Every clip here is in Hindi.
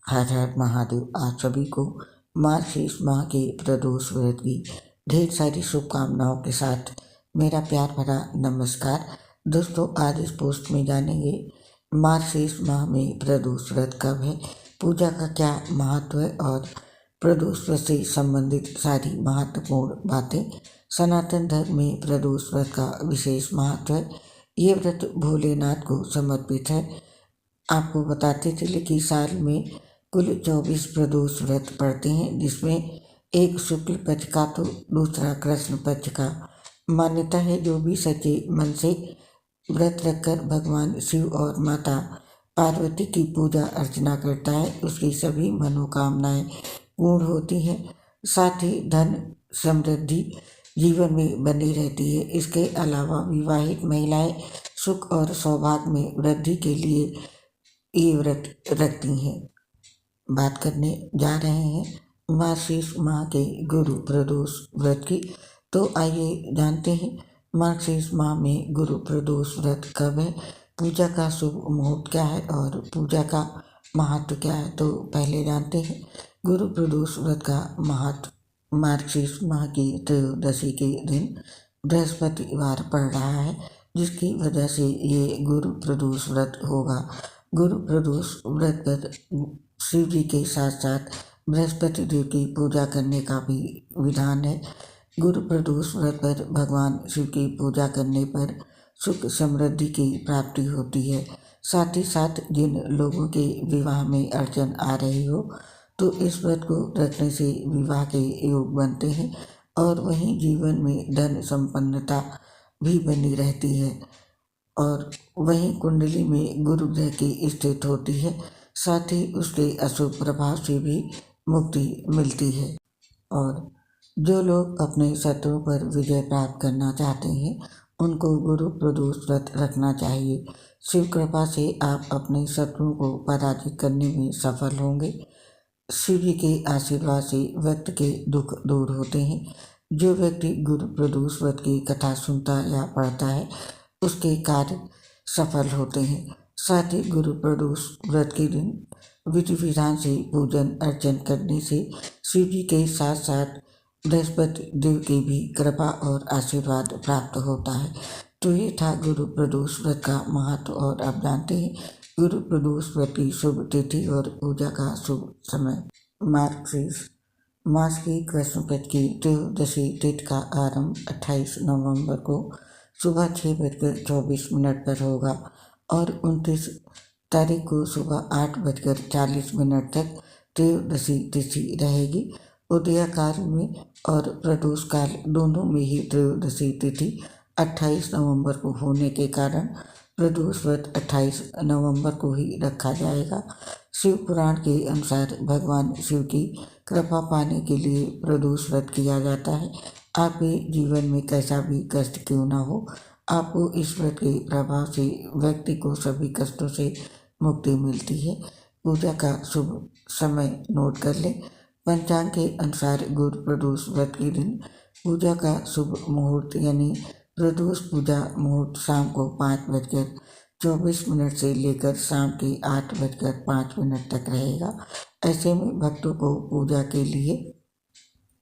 हर हर महादेव। आप सभी को मार्गशीर्ष माह के प्रदोष व्रत की ढेर सारी शुभकामनाओं के साथ मेरा प्यार भरा नमस्कार। दोस्तों, आज इस पोस्ट में जानेंगे मार्गशीर्ष माह में प्रदोष व्रत कब है, पूजा का क्या महत्व है और प्रदोष व्रत से संबंधित सारी महत्वपूर्ण बातें। सनातन धर्म में प्रदोष व्रत का विशेष महत्व है। ये व्रत भोलेनाथ को समर्पित है। आपको बताते चले कि साल में कुल 24 प्रदोष व्रत पड़ते हैं, जिसमें एक शुक्ल पक्ष का तो दूसरा कृष्ण पक्ष का। मान्यता है जो भी सच्चे मन से व्रत रखकर भगवान शिव और माता पार्वती की पूजा अर्चना करता है, उसकी सभी मनोकामनाएं पूर्ण होती हैं। साथ ही धन समृद्धि जीवन में बनी रहती है। इसके अलावा विवाहित महिलाएं सुख और सौभाग्य में वृद्धि के लिए ये व्रत रखती हैं। बात करने जा रहे हैं मार्गशीर्ष माह के गुरु प्रदोष व्रत की। तो आइए जानते हैं मार्गशीर्ष माह में गुरु प्रदोष व्रत कब है, पूजा का शुभ मुहूर्त क्या है और पूजा का महत्व क्या है। तो पहले जानते हैं गुरु प्रदोष व्रत का महत्व। मार्गशीर्ष माह की त्रयोदशी के दिन बृहस्पतिवार पड़ रहा है, जिसकी वजह से ये गुरु प्रदोष व्रत होगा। गुरु प्रदोष व्रत पर शिव जी के साथ साथ बृहस्पति देव की पूजा करने का भी विधान है। गुरु प्रदोष व्रत पर भगवान शिव की पूजा करने पर सुख समृद्धि की प्राप्ति होती है। साथ ही साथ जिन लोगों के विवाह में अड़चन आ रही हो तो इस व्रत को रखने से विवाह के योग बनते हैं और वहीं जीवन में धन संपन्नता भी बनी रहती है। और वहीं कुंडली में गुरु ग्रह की स्थिति होती है, साथ ही उसके अशुभ प्रभाव से भी मुक्ति मिलती है। और जो लोग अपने शत्रुओं पर विजय प्राप्त करना चाहते हैं उनको गुरु प्रदोष व्रत रखना चाहिए। शिव कृपा से आप अपने शत्रुओं को पराजित करने में सफल होंगे। शिव जी के आशीर्वाद से व्यक्ति के दुख दूर होते हैं। जो व्यक्ति गुरु प्रदोष व्रत की कथा सुनता या पढ़ता है उसके कार्य सफल होते हैं। साथ ही गुरु प्रदोष व्रत के दिन विधि विधान से पूजन अर्चन करने से शिव जी के साथ साथ बृहस्पति देव की भी कृपा और आशीर्वाद प्राप्त होता है। तो ये था गुरु प्रदोष व्रत का महत्व। और अब जानते हैं गुरु प्रदोष व्रत की शुभ तिथि और पूजा का शुभ समय। मार्गशीर्ष मास की कृष्ण पक्ष की त्रयोदशी तिथि का आरंभ 28 नवंबर को सुबह 6:24 पर होगा और 29 तारीख को सुबह 8:40 तक त्रयोदशी तिथि रहेगी। उदय काल में और प्रदोष काल दोनों में ही त्रयोदशी तिथि 28 नवंबर को होने के कारण प्रदोष व्रत 28 नवंबर को ही रखा जाएगा। शिव पुराण के अनुसार भगवान शिव की कृपा पाने के लिए प्रदोष व्रत किया जाता है। आपके जीवन में कैसा भी कष्ट क्यों ना हो, आपको इस व्रत के प्रभाव से व्यक्ति को सभी कष्टों से मुक्ति मिलती है। पूजा का शुभ समय नोट कर लें। पंचांग के अनुसार गुरु प्रदोष व्रत के दिन पूजा का शुभ मुहूर्त यानी प्रदोष पूजा मुहूर्त शाम को 5:24 से लेकर शाम के 8:05 तक रहेगा। ऐसे में भक्तों को पूजा के लिए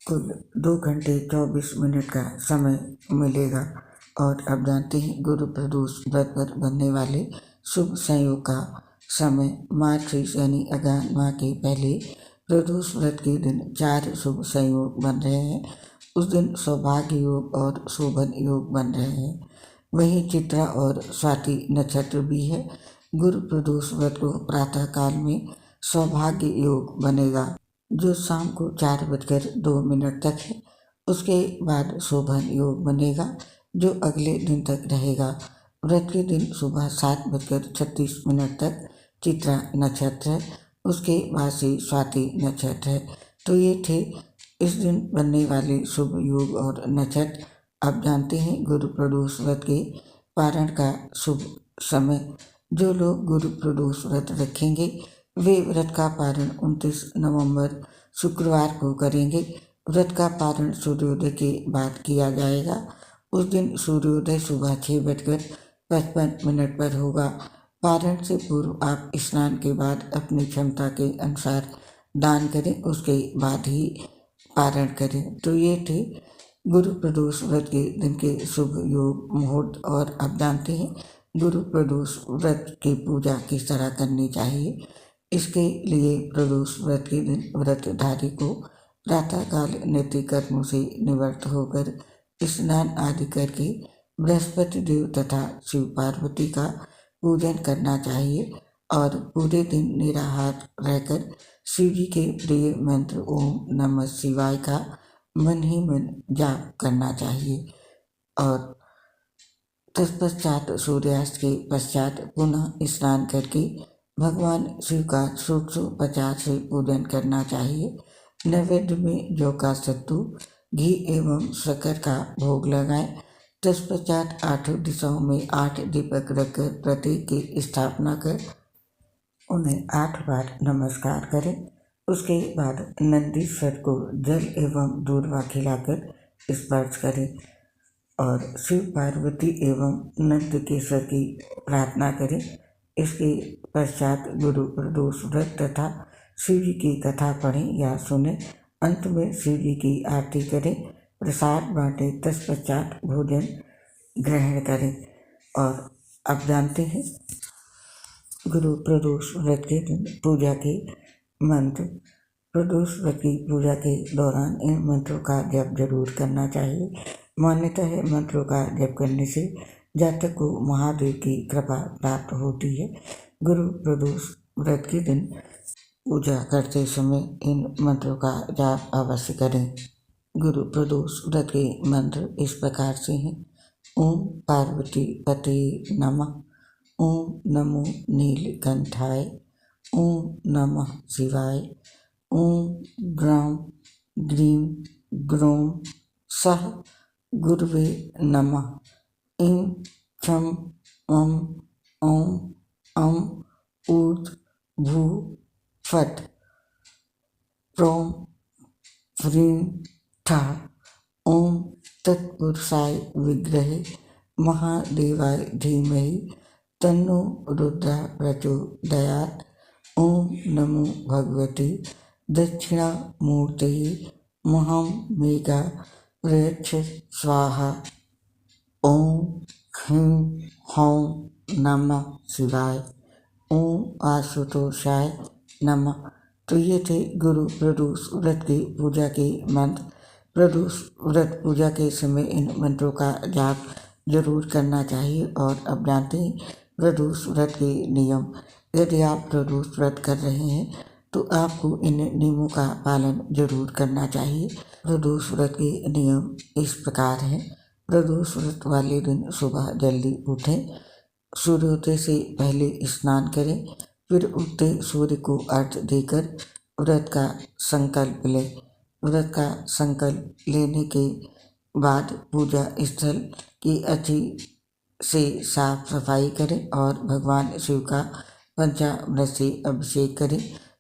कुल 2 घंटे 24 मिनट का समय मिलेगा। और अब जानते हैं गुरु प्रदोष व्रत पर बनने वाले शुभ संयोग का समय। मार्गशीर्ष यानी अगहन माह के पहले प्रदोष व्रत के दिन 4 शुभ संयोग बन रहे हैं। उस दिन सौभाग्य योग और शोभन योग बन रहे हैं। वहीं चित्रा और स्वाति नक्षत्र भी है। गुरु प्रदोष व्रत को प्रातः काल में सौभाग्य योग बनेगा जो शाम को 4:02 तक है। उसके बाद शोभन योग बनेगा जो अगले दिन तक रहेगा। व्रत के दिन सुबह 7:36 तक चित्रा नक्षत्र है, उसके बाद से स्वाति नक्षत्र है। तो ये थे इस दिन बनने वाले शुभ योग और नक्षत्र। अब जानते हैं गुरु प्रदोष व्रत के पारण का शुभ समय। जो लोग गुरु प्रदोष व्रत रखेंगे वे व्रत का पारण 29 नवंबर शुक्रवार को करेंगे। व्रत का पारण सूर्योदय के बाद किया जाएगा। उस दिन सूर्योदय सुबह 6:55 पर होगा। पारण से पूर्व आप स्नान के बाद अपनी क्षमता के अनुसार दान करें, उसके बाद ही पारण करें। तो ये थे गुरु प्रदोष व्रत के दिन के शुभ योग मुहूर्त। और अब जानते हैं गुरु प्रदोष व्रत की पूजा किस तरह करनी चाहिए। इसके लिए प्रदोष व्रत के दिन व्रतधारी को प्रातःकाल नित्य कर्मों से निवृत्त होकर स्नान आदि करके बृहस्पति देव तथा शिव पार्वती का पूजन करना चाहिए और पूरे दिन निराहार रहकर शिव जी के प्रिय मंत्र ओम नमः शिवाय का मन ही मन जाप करना चाहिए। और तत्पश्चात सूर्यास्त के पश्चात पुनः स्नान करके भगवान शिव का 150 से पूजन करना चाहिए। नैवेद्य में जौ का सत्तू, घी एवं शक्कर का भोग लगाएं। तत्पश्चात 8 दिशाओं में 8 दीपक रखकर प्रत्येक की स्थापना कर उन्हें 8 बार नमस्कार करें। उसके बाद नंदीश्वर को जल एवं दूर्वा खिलाकर स्पर्श करें और शिव पार्वती एवं नंद केसर की प्रार्थना करें। इसके पश्चात गुरु प्रदोष व्रत तथा शिव जी की कथा पढ़ें या सुने। अंत में शिव जी की आरती करें, प्रसाद बांटें, तत्पश्चात भोजन ग्रहण करें। और अब जानते हैं गुरु प्रदोष व्रत के दिन पूजा के मंत्र। प्रदोष व्रत की पूजा के दौरान इन मंत्रों का जप जरूर करना चाहिए। मान्यता है मंत्रों का जप करने से जातक को महादेव की कृपा प्राप्त होती है। गुरु प्रदोष व्रत के दिन पूजा करते समय इन मंत्रों का जाप अवश्य करें। गुरु प्रदोष व्रत के मंत्र इस प्रकार से हैं। ओम पार्वती पते नमः, ओम नमो नीलकंठाय, ओम नमः शिवाय, ओम ग्राम ग्रीम ग्रोम सह गुरुवे नमः। ईं छम अम ओम अम ऊर्ध भू फट प्रोम ह्रीं ठः। ओम तत्पुरुषाय विद्महे महादेवाय धीमहि तन्नो रुद्रः प्रचोदयात्। ओम नमो भगवते दक्षिणामूर्तये महं मेघा प्रयच्छ स्वाहा। ओम ह्रीं हौं नमः शिवाय, ओम आशुतोषाय नमः। तो ये थे गुरु प्रदोष व्रत की पूजा के मंत्र। प्रदोष व्रत पूजा के समय इन मंत्रों का जाप जरूर करना चाहिए। और अब जानते हैं प्रदोष व्रत के नियम। यदि आप प्रदोष व्रत कर रहे हैं तो आपको इन नियमों का पालन जरूर करना चाहिए। प्रदोष व्रत के नियम इस प्रकार हैं। प्रदोष व्रत वाले दिन सुबह जल्दी उठें, सूर्योदय से पहले स्नान करें, फिर उगते सूर्य को अर्घ्य देकर व्रत का संकल्प लें। व्रत का संकल्प लेने के बाद पूजा स्थल की अच्छी से साफ सफाई करें और भगवान शिव का पंचामृत से अभिषेक करें।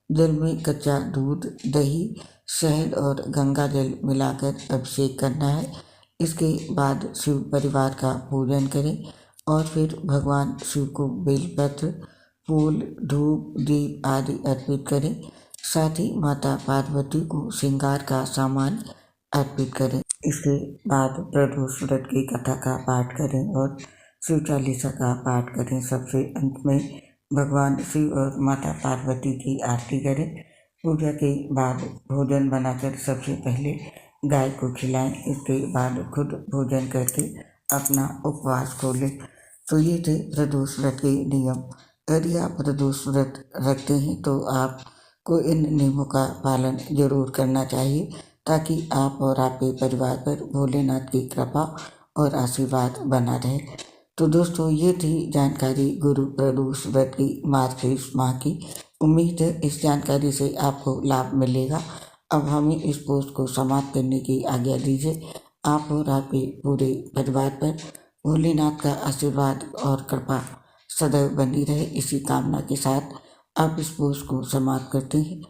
जल में कच्चा दूध, दही, शहद और गंगा जल मिलाकर अभिषेक करना है। इसके बाद शिव परिवार का पूजन करें और फिर भगवान शिव को बेलपत्र, फूल, धूप, दीप आदि अर्पित करें। साथ ही माता पार्वती को श्रृंगार का सामान अर्पित करें। इसके बाद प्रदोष व्रत की कथा का पाठ करें और शिव चालीसा का पाठ करें। सबसे अंत में भगवान शिव और माता पार्वती की आरती करें। पूजा के बाद भोजन बनाकर सबसे पहले गाय को खिलाएं। इसके बाद खुद भोजन करके अपना उपवास खोलें। तो ये थे प्रदोष व्रत के नियम। यदि आप प्रदोष व्रत रखते हैं तो आपको इन नियमों का पालन जरूर करना चाहिए ताकि आप और आपके परिवार पर भोलेनाथ की कृपा और आशीर्वाद बना रहे। तो दोस्तों ये थी जानकारी गुरु प्रदोष व्रत की मार्गशीर्ष माह की। उम्मीद है इस जानकारी से आपको लाभ मिलेगा। अब हमें इस पोस्ट को समाप्त करने की आज्ञा दीजिए। आप और आपके पूरे परिवार पर भोलेनाथ का आशीर्वाद और कृपा सदैव बनी रहे, इसी कामना के साथ आप इस पोस्ट को समाप्त करते हैं।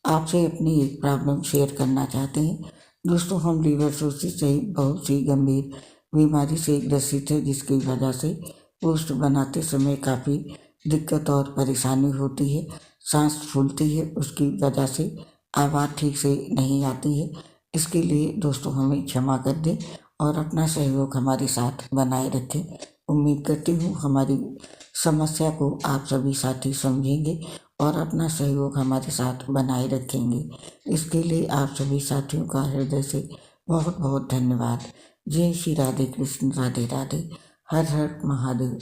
आपसे अपनी एक प्रॉब्लम शेयर करना चाहते हैं। दोस्तों हम लीवर सिरोसिस से बहुत सी गंभीर बीमारी से ग्रसित है, जिसकी वजह से पोस्ट बनाते समय काफ़ी दिक्कत और परेशानी होती है, सांस फूलती है, उसकी वजह से आवाज़ ठीक से नहीं आती है। इसके लिए दोस्तों हमें क्षमा कर दें और अपना सहयोग हमारे साथ बनाए रखें। उम्मीद करती हूँ हमारी समस्या को आप सभी साथी समझेंगे और अपना सहयोग हमारे साथ बनाए रखेंगे। इसके लिए आप सभी साथियों का हृदय से बहुत बहुत धन्यवाद। जय श्री राधे कृष्ण, राधे राधे, हर हर महादेव।